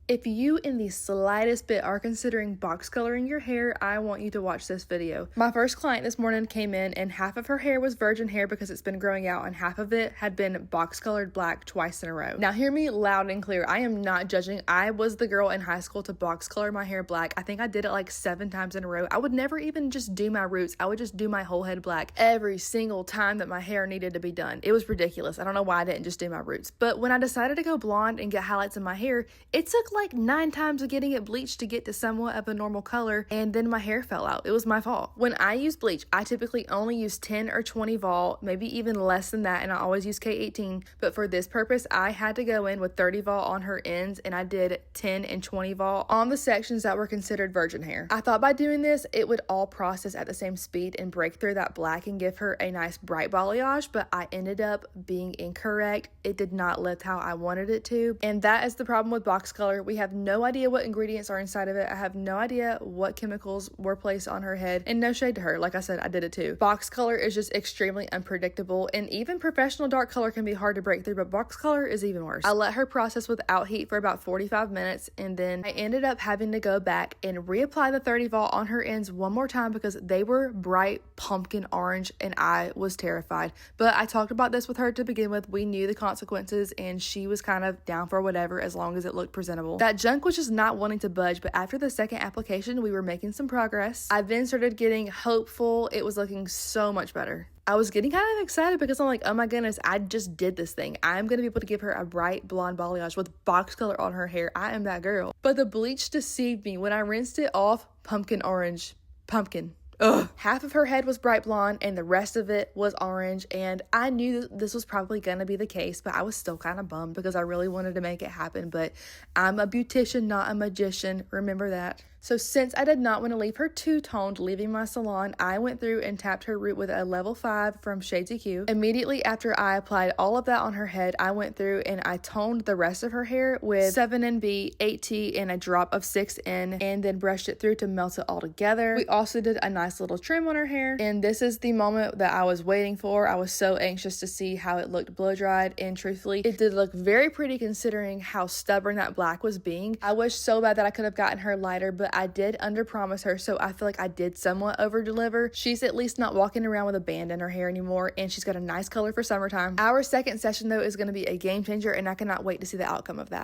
If you in the slightest bit are considering box coloring your hair, I want you to watch this video. My first client this morning came in and half of her hair was virgin hair because it's been growing out and half of it had been box colored black twice in a row. Now hear me loud and clear. I am not judging. I was the girl in high school to box color my hair black. I think I did it like 7 times in a row. I would never even just do my roots. I would just do my whole head black every single time that my hair needed to be done. It was ridiculous. I don't know why I didn't just do my roots. But when I decided to go blonde and get highlights in my hair, it took like 9 times of getting it bleached to get to somewhat of a normal color, and then my hair fell out. It was my fault. When I use bleach, I typically only use 10 or 20 vol, maybe even less than that, and I always use K18, but for this purpose, I had to go in with 30 vol on her ends, and I did 10 and 20 vol on the sections that were considered virgin hair. I thought by doing this, it would all process at the same speed and break through that black and give her a nice bright balayage, but I ended up being incorrect. It did not lift how I wanted it to, and that is the problem with box color. We have no idea what ingredients are inside of it. I have no idea what chemicals were placed on her head, and no shade to her. Like I said, I did it too. Box color is just extremely unpredictable, and even professional dark color can be hard to break through, but box color is even worse. I let her process without heat for about 45 minutes, and then I ended up having to go back and reapply the 30 vol on her ends one more time because they were bright pumpkin orange, and I was terrified. But I talked about this with her to begin with. We knew the consequences, and she was kind of down for whatever as long as it looked presentable. That junk was just not wanting to budge, but after the second application, we were making some progress. I then started getting hopeful. It was looking so much better. I was getting kind of excited because I'm like, oh my goodness, I just did this thing. I'm going to be able to give her a bright blonde balayage with box color on her hair. I am that girl. But the bleach deceived me. When I rinsed it off, pumpkin orange. Pumpkin. Ugh. Half of her head was bright blonde and the rest of it was orange, and I knew this was probably going to be the case, but I was still kind of bummed because I really wanted to make it happen. But I'm a beautician, not a magician. Remember that. So since I did not want to leave her two-toned leaving my salon, I went through and tapped her root with a level 5 from Shades EQ. Immediately after I applied all of that on her head, I went through and I toned the rest of her hair with 7NB, 8T, and a drop of 6N, and then brushed it through to melt it all together. We also did a nice little trim on her hair, and this is the moment that I was waiting for. I was so anxious to see how it looked blow-dried, and truthfully, it did look very pretty considering how stubborn that black was being. I wish so bad that I could have gotten her lighter, but I did under-promise her, so I feel like I did somewhat over-deliver. She's at least not walking around with a band in her hair anymore, and she's got a nice color for summertime. Our second session, though, is going to be a game changer, and I cannot wait to see the outcome of that.